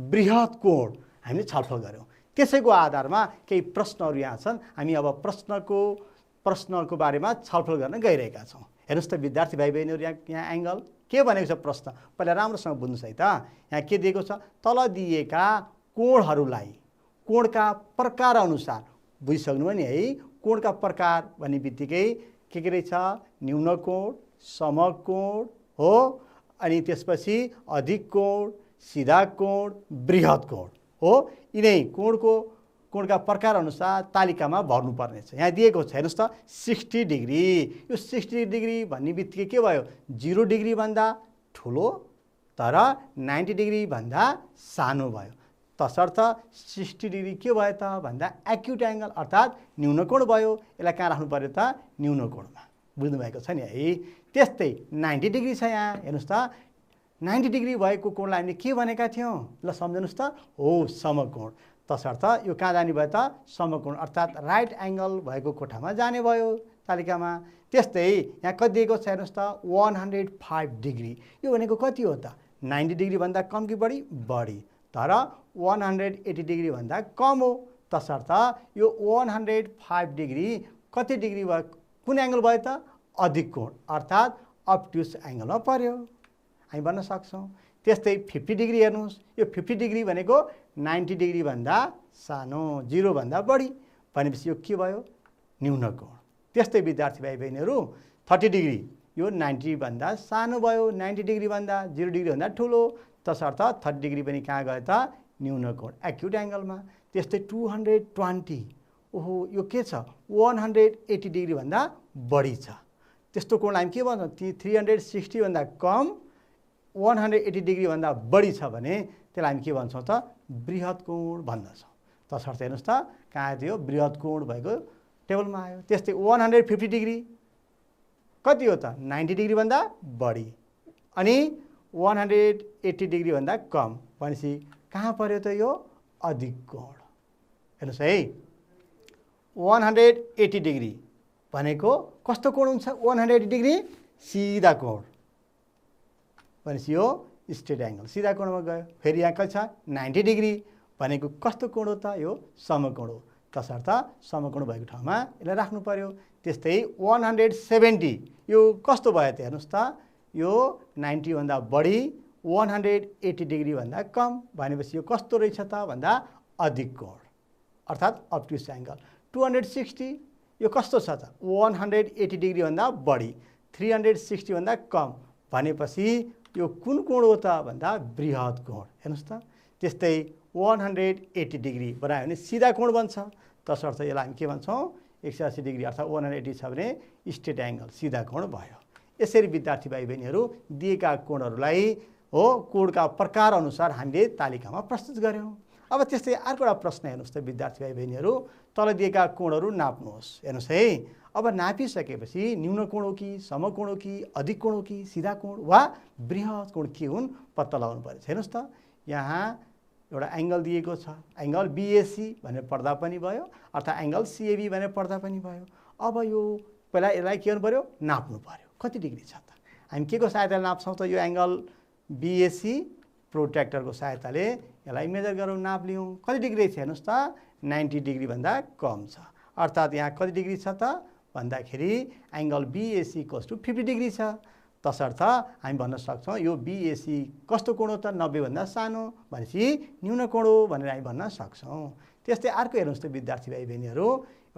बृहत कोण हामीले छलफल गऱ्यौँ। त्यसैको आधारमा केही प्रश्नहरू यहाँ छन्। हामी अब प्रश्नको बारेमा छलफल गर्न गइरहेका छौँ। हेर्नुहोस् त विद्यार्थी भाइ बहिनीहरू यहाँ एङ्गल के भनेको छ प्रश्न पहिला राम्रोसँग बुझ्नुहोस् है त। यहाँ के दिएको छ तल दिएका कोणहरूलाई कोणका प्रकार अनुसार बुझिसक्नु भयो नि है। कोणका प्रकार भन्ने बित्तिकै के रहेछ न्यून कोण, समकोण हो अनि त्यसपछि अधिक कोण, सिधा कोण, बृहत कोण हो। यिनै कोणका प्रकार अनुसार तालिकामा भर्नुपर्ने छ। यहाँ दिएको छ हेर्नुहोस् त 60 डिग्री। यो 60 डिग्री भन्ने बित्तिकै के भयो 0 डिग्री भन्दा ठुलो तर 90 डिग्री भन्दा सानो भयो। तसर्थ 60 डिग्री के भयो त भन्दा एक्युट एङ्गल अर्थात् न्यून कोण भयो। यसलाई कहाँ राख्नु पर्यो त न्यून कोणमा। बुझ्नुभएको छ नि है। त्यस्तै 90 डिग्री छ यहाँ हेर्नुहोस् त 90 डिग्री भएको कोणलाई हामीले के भनेका थियौँ ल सम्झनुहोस् त हो समकोण। तसर्थ यो कहाँ जाने भयो त समकोण अर्थात् राइट एङ्गल भएको कोठामा जाने भयो तालिकामा। त्यस्तै यहाँ कति दिएको छ हेर्नुहोस् त 105 डिग्री। यो भनेको कति हो त 90 डिग्री भन्दा कम कि बढी बढी तर 180 डिग्री भन्दा कम हो। तसर्थ यो 105 डिग्री कति डिग्री भयो कुन एङ्गल भयो त अधिक कोण अर्थात् अब्ट्युस एङ्गलमा पर्यो हामी भन्न सक्छौँ। त्यस्तै 50 डिग्री हेर्नुहोस् यो 50 डिग्री भनेको 90 डिग्री भन्दा सानो 0 भन्दा बढी भनेपछि यो के भयो न्यून कोण। त्यस्तै विद्यार्थी भाइ बहिनीहरू 30 डिग्री यो 90 भन्दा सानो भयो 90 डिग्री भन्दा 0 डिग्री भन्दा ठुलो। तसर्थ 30 डिग्री पनि कहाँ गयो त न्यून कोण एक्युट एङ्गलमा। त्यस्तै 220 ओहो यो के छ 180 डिग्री भन्दा बढी छ। त्यस्तो कोणलाई हामी के भन्छौँ 360 भन्दा कम 180 डिग्री भन्दा बढी छ भने त्यसलाई हामी के भन्छौँ त बृहत कोण भन्दछौँ। तसर्थ हेर्नुहोस् त कहाँ थियो बृहत कोण भएको टेबलमा आयो। त्यस्तै 150 डिग्री कति हो त 90 डिग्री भन्दा बढी अनि 180 डिग्रीभन्दा कम भनेपछि कहाँ पर्यो त यो अधिक कोण। हेर्नुहोस् है 180 डिग्री भनेको कस्तो कोण हुन्छ 180 डिग्री सिधा कोण भनेपछि यो स्ट्रेट एंगल सिधा कोणमा गयो। फेरि यहाँ कति छ 90 डिग्री भनेको कस्तो कोण हो त यो समकोण हो। तसर्थ समकोण भएको ठाउँमा यसलाई राख्नु पर्यो। त्यस्तै 170 यो कस्तो भयो त हेर्नुहोस् त यो 90 भन्दा बढी 180 डिग्री भन्दा कम भनेपछि यो कस्तो रहेछ त भन्दा अधिक कोण अर्थात् अब्ट्युस एंगल। 260 यो कस्तो छ त 180 डिग्री भन्दा बढी 360 भन्दा कम भनेपछि यो कुन कोण हो त भन्दा बृहत कोण। हेर्नुहोस् त त्यस्तै 180 डिग्री बनायो भने सिधा कोण बन्छ। तसर्थ यसलाई हामी के भन्छौँ 180 डिग्री अर्थात् 180 छ भने स्ट्रेट एंगल सिधा कोण भयो। यसरी विद्यार्थी भाइ बहिनीहरू दिएका कोणहरूलाई हो कोणका प्रकार अनुसार हामीले तालिकामा प्रस्तुत गर्यौं। अब त्यस्तै अर्को एउटा प्रश्न हेर्नुहोस् त विद्यार्थी भाइ बहिनीहरू तल दिएका कोणहरू नाप्नुहोस्। हेर्नुहोस् है अब नापिसकेपछि न्यून कोण हो कि समकोण हो कि अधिक कोण हो कि सिधा कोण वा बृहत कोण के हुन् पत्ता लगाउनु पर्छ। हेर्नुहोस् त यहाँ एउटा एंगल दिएको छ एंगल बीएसी भनेर पढ्दा पनि भयो अर्थात् एंगल सीएबी भनेर पढ्दा पनि भयो। अब यो पहिला यसलाई के गर्नु पर्यो नाप्नु पर्यो कति डिग्री छ त। हामी के को सहायताले नाप्छौँ त यो एंगल बीएसी प्रोट्र्याक्टरको सहायताले यसलाई मेजर गरौँ नाप लियौँ। कति डिग्री छ हेर्नुहोस् त 90 डिग्री भन्दा कम छ अर्थात् यहाँ कति डिग्री छ त भन्दाखेरि angle BAC equals to 50 degree छ। तसर्थ हामी भन्न सक्छौँ यो बीएसी कस्तो कोण हो त 90 भन्दा सानो भनेपछि न्यून कोण हो भनेर हामी भन्न सक्छौँ। त्यस्तै अर्को हेर्नुहोस् त विद्यार्थी भाइ बहिनीहरू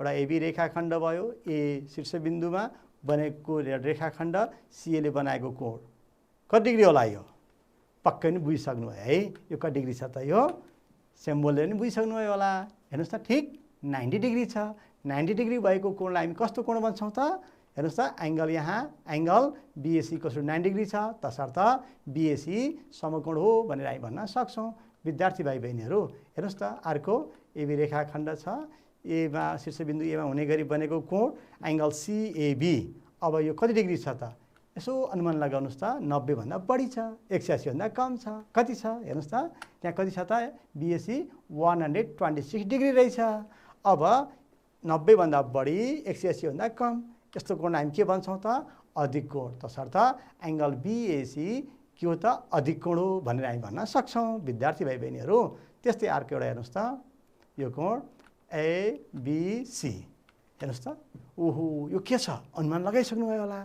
एउटा एबी रेखाखण्ड भयो ए शीर्षबिन्दुमा बनेको रेखाखण्ड सीएले बनाएको कोण कति डिग्री होला यो पक्कै पनि बुझिसक्नु भयो है। यो कति डिग्री छ त यो सिम्बलले पनि बुझिसक्नु भयो होला। हेर्नुहोस् त ठिक 90 डिग्री छ। 90 डिग्री भएको कोणलाई हामी कस्तो कोण भन्छौँ त हेर्नुहोस् त एंगल यहाँ एंगल बीएसी को 90 डिग्री छ। तसर्थ बीएसी समकोण हो भनेर हामी भन्न सक्छौँ। विद्यार्थी भाइ बहिनीहरू हेर्नुहोस् त अर्को एबी रेखाखण्ड छ एमा शीर्षबिन्दु एमा हुने गरी बनेको कोण एंगल सीएबी। अब यो कति डिग्री छ त यसो अनुमान लगाउनुहोस् त 90 भन्दा बढी छ 180 भन्दा कम छ कति छ हेर्नुहोस् त त्यहाँ कति छ त बीएसी 126 डिग्री रहेछ। अब 90 भन्दा बढी 180 भन्दा कम यस्तो कोण हामी के भन्छौँ त अधिक कोण। तसर्थ एंगल बीएसी के हो त अधिक कोण हो भनेर हामी भन्न सक्छौँ विद्यार्थी भाइ बहिनीहरू। त्यस्तै अर्को एउटा हेर्नुहोस् त यो कोण एबीसी हेर्नुहोस् त ओहो यो के छ अनुमान लगाइसक्नु भयो होला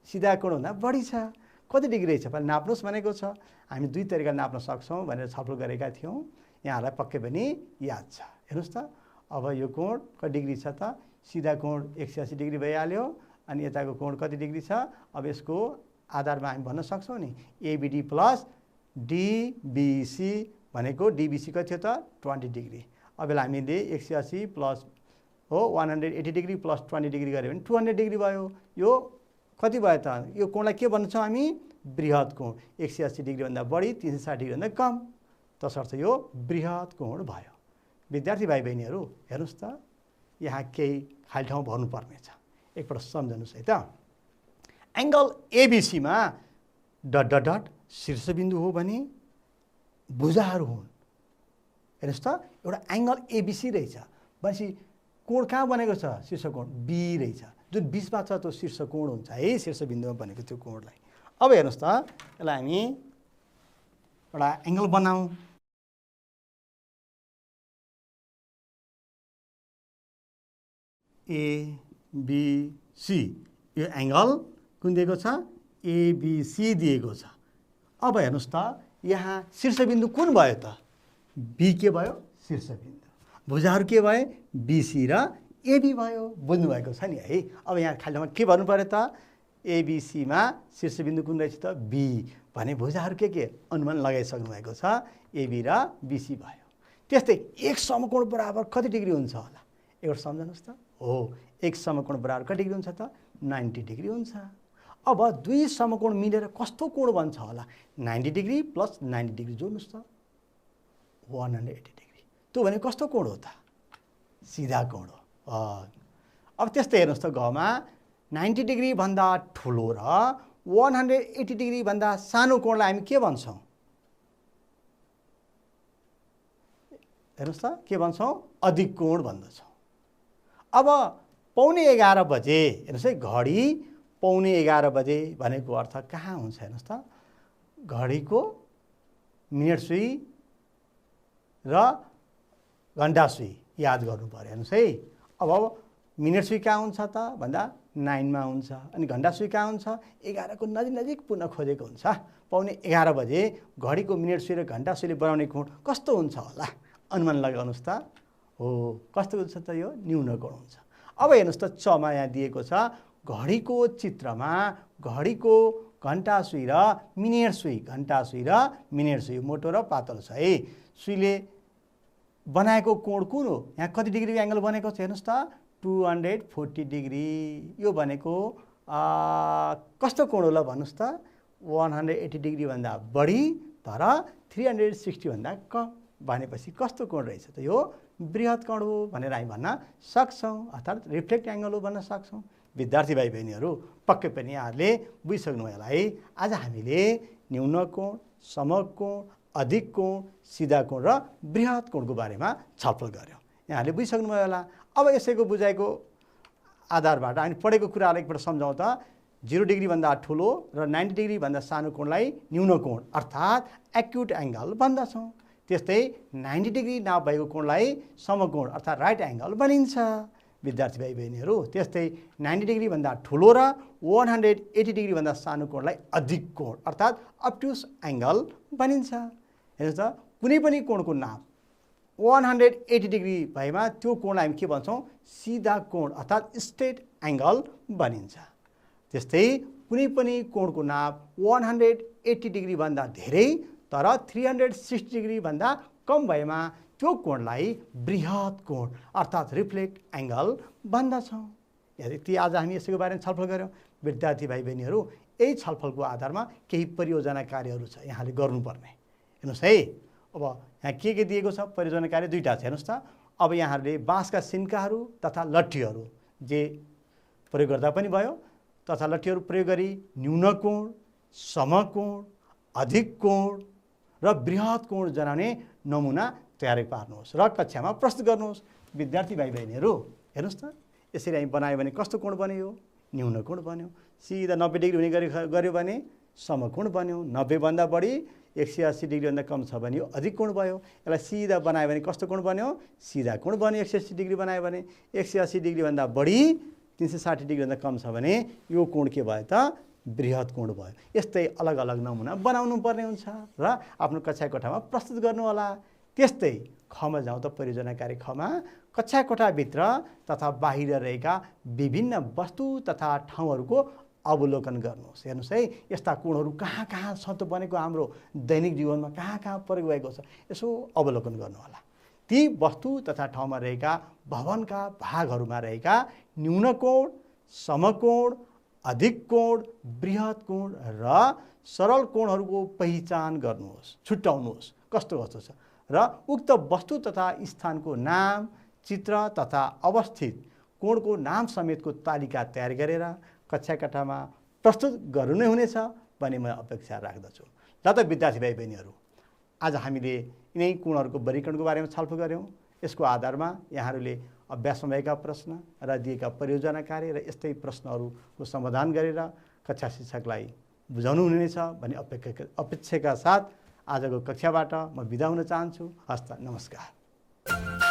सिधा कोणभन्दा बढी छ कति डिग्री रहेछ पहिला नाप्नुहोस् भनेको छ। हामी दुई तरिकाले नाप्न सक्छौँ भनेर छलफल गरेका थियौँ यहाँहरूलाई पक्कै पनि याद छ। हेर्नुहोस् त अब यो कोण कति डिग्री छ त सिधा कोण 180 डिग्री भइहाल्यो अनि यताको कोण कति डिग्री छ अब यसको आधारमा हामी भन्न सक्छौँ नि एबीडी प्लस डीबीसी भनेको डीबीसी कति थियो त 20 डिग्री। अब यसलाई हामीले 180 प्लस हो 180 डिग्री प्लस 20 डिग्री गऱ्यो भने 200 डिग्री भयो। यो कति भयो त यो कोणलाई के भन्छौँ हामी बृहत कोण 180 डिग्री भन्दा बढी 360 डिग्री भन्दा कम तसर्थ यो बृहत कोण भयो। विद्यार्थी भाइ बहिनीहरू हेर्नुहोस् त यहाँ केही खाली ठाउँ भर्नुपर्ने छ एकपल्ट सम्झनुहोस् है त। एंगल एबीसीमा डट डट डट शीर्षबिन्दु हो भने भुजाहरू हुन्। हेर्नुहोस् त एउटा एंगल एबीसी रहेछ भनेपछि कोण कहाँ बनेको छ शीर्षकोण बी रहेछ जुन बिचमा छ त्यो शीर्षकोण हुन्छ है शीर्षबिन्दुमा बनेको त्यो कोणलाई। अब हेर्नुहोस् त यसलाई हामी एउटा एंगल बनाऊ एबीसी यो एंगल कुन दिएको छ एबीसी दिएको छ। अब हेर्नुहोस् त यहाँ शीर्षबिन्दु कुन भयो त बी के भयो शीर्षबिन्दु भुजाहरू के भए बीसी र एबी भयो बुझ्नुभएको छ नि है। अब यहाँ खालीमा के भन्नु पर्यो त एबीसीमा शीर्षबिन्दु कुन रहेछ त बी भने भुजाहरू के अनुमान लगाइसक्नु भएको छ एबी र बीसी भयो। त्यस्तै एक समकोण बराबर कति डिग्री हुन्छ होला एउटा सम्झनुहोस् त हो एक समकोण बराबर कति डिग्री हुन्छ त 90 डिग्री हुन्छ। अब दुई समकोण मिलेर कस्तो कोण बन्छ होला 90 डिग्री प्लस 90 डिग्री जोड्नुहोस् त 180 डिग्री त्यो भने कस्तो कोण हो त सिधा कोण हो। अब त्यस्तै हेर्नुहोस् त घमा 90 डिग्री भन्दा ठुलो र 180 डिग्रीभन्दा सानो कोणलाई हामी के भन्छौँ? हेर्नुहोस् त, के भन्छौँ? अधिक कोण भन्दछौँ। अब पौने 11 बजे, हेर्नुहोस् है, घडी पौने 11 बजे भनेको अर्थ कहाँ हुन्छ? हेर्नुहोस् त, घडीको मिनट सुई र घन्टा सुई याद गर्नु पर्यो। हेर्नुहोस् है, अब मिनट सुई कहाँ हुन्छ त भन्दा 9 मा हुन्छ, अनि घन्टा सुई कहाँ हुन्छ? 11 को नजिक पुनः खोजेको हुन्छ। पौने 11 बजे घडीको मिनट सुई र घन्टा सुईले बनाउने कोण कस्तो हुन्छ होला? अनुमान लगाउनुहोस् त। हो, कस्तो हुन्छ त? यो न्यून कोण हुन्छ। अब हेर्नुहोस् त, चमा यहाँ दिएको छ, घडीको चित्रमा घडीको घन्टा सुई र मिनेट सुई, घन्टा सुई र मिनेट सुई मोटो र पातलो छ है। सुईले बनाएको कोण कुन हो? यहाँ कति डिग्री एङ्गल बनेको छ? हेर्नुहोस् त, 240 डिग्री। यो भनेको कस्तो कोण होला भन्नुहोस् त? 180 डिग्रीभन्दा बढी तर 360 भन्दा कम भनेपछि कस्तो कोण रहेछ त? यो बृहत कोण हो भनेर हामी भन्न सक्छौँ, अर्थात् रिफ्लेक्ट एङ्गल हो भन्न सक्छौँ। विद्यार्थी भाइ बहिनीहरू, पक्कै पनि यहाँहरूले बुझिसक्नु होला है। आज हामीले न्यून कोण, समकोण, अधिक कोण, सिधा कोण र बृहत कोणको बारेमा छलफल गऱ्यौँ। यहाँहरूले बुझिसक्नु भयो होला। अब यसैको बुझाइको आधारबाट हामी पढेको कुरालाई एकपल्ट सम्झौँ त। 0 डिग्रीभन्दा ठुलो र 90 डिग्रीभन्दा सानो कोणलाई न्यून कोण अर्थात् एक्युट एङ्गल भन्दछौँ। त्यस्तै 90 डिग्री नभएको कोणलाई समकोण अर्थात् राइट एङ्गल भनिन्छ। विद्यार्थी भाइ बहिनीहरू, त्यस्तै 90 डिग्रीभन्दा ठुलो र 180 डिग्रीभन्दा सानो कोणलाई अधिक कोण अर्थात् अब्ट्युस एङ्गल भनिन्छ। हेर्नुहोस् त, कुनै पनि कोणको नाम 180 डिग्री भएमा त्यो कोणलाई हामी के भन्छौँ? सिधा कोण अर्थात् स्ट्रेट एङ्गल भनिन्छ। त्यस्तै कुनै पनि कोणको नाम 180 डिग्रीभन्दा धेरै तर 360 डिग्रीभन्दा कम भएमा त्यो कोणलाई बृहत कोण अर्थात् रिफ्लेक्ट एङ्गल भन्दछौँ। यदि आज हामी यसको बारेमा छलफल गऱ्यौँ। विद्यार्थी भाइ बहिनीहरू, यही छलफलको आधारमा केही परियोजना कार्यहरू छ यहाँले गर्नुपर्ने। हेर्नुहोस् है, अब यहाँ के दिएको छ? परियोजना कार्य दुईवटा छ। हेर्नुहोस् त, अब यहाँहरूले बाँसका सिन्काहरू तथा लट्ठीहरू जे प्रयोग गर्दा पनि भयो तथा लट्ठीहरू प्रयोग गरी न्यून कोण, समकोण, अधिक कोण र बृहत कोण जनाउने नमुना तयार पार्नुहोस् र कक्षामा प्रस्तुत गर्नुहोस्। विद्यार्थी भाइ बहिनीहरू, हेर्नुहोस् त, यसरी हामी बनायो भने कस्तो कोण बन्यो? न्यून कोण बन्यो। सिधा 90 डिग्री हुने गरी गऱ्यो भने समकोण बन्यो। 90 भन्दा बढी 180 डिग्रीभन्दा कम छ भने यो अधिक कोण भयो। यसलाई सिधा बनायो भने कस्तो कोण बन्यो? सिधा कोण बन्यो। 180 डिग्री बनायो भने 180 डिग्रीभन्दा बढी 360 डिग्रीभन्दा कम छ भने यो कोण के भयो त? बृहत कोण भयो। यस्तै अलग अलग नमुना बनाउनु पर्ने हुन्छ र आफ्नो कक्षा कोठामा प्रस्तुत गर्नु होला। त्यस्तै खमा जाउँ त, परियोजना कार्य खमा कक्षा कोठाभित्र तथा बाहिर रहेका विभिन्न वस्तु तथा ठाउँहरूको अवलोकन गर्नुहोस्। हेर्नुहोस् है, यस्ता कोणहरू कहाँ कहाँ छ त बनेको, हाम्रो दैनिक जीवनमा कहाँ कहाँ प्रयोग भएको छ, यसो अवलोकन गर्नुहोला। ती वस्तु तथा ठाउँमा रहेका भवनका भागहरूमा रहेका न्यून कोण, समकोण, अधिक कोण, बृहत कोण र सरल कोणहरूको पहिचान गर्नुहोस्, छुट्याउनुहोस् कस्तो कस्तो छ र उक्त वस्तु तथा स्थानको नाम, चित्र तथा अवस्थित कोणको नाम समेतको तालिका तयार गरेर कक्षा कोठामा प्रस्तुत गर्नु नै हुनेछ भन्ने म अपेक्षा राख्दछु। ल त विद्यार्थी भाइ बहिनीहरू, आज हामीले यिनै कोणहरूको वर्गीकरणको बारेमा छलफल गऱ्यौँ। यसको आधारमा यहाँहरूले अभ्यासमा भएका प्रश्न र दिएका परियोजना कार्य र यस्तै प्रश्नहरूको समाधान गरेर कक्षा शिक्षकलाई बुझाउनु हुनेछ भन्ने अपेक्षाका साथ आजको कक्षाबाट म बिदा हुन चाहन्छु। हस्त, नमस्कार।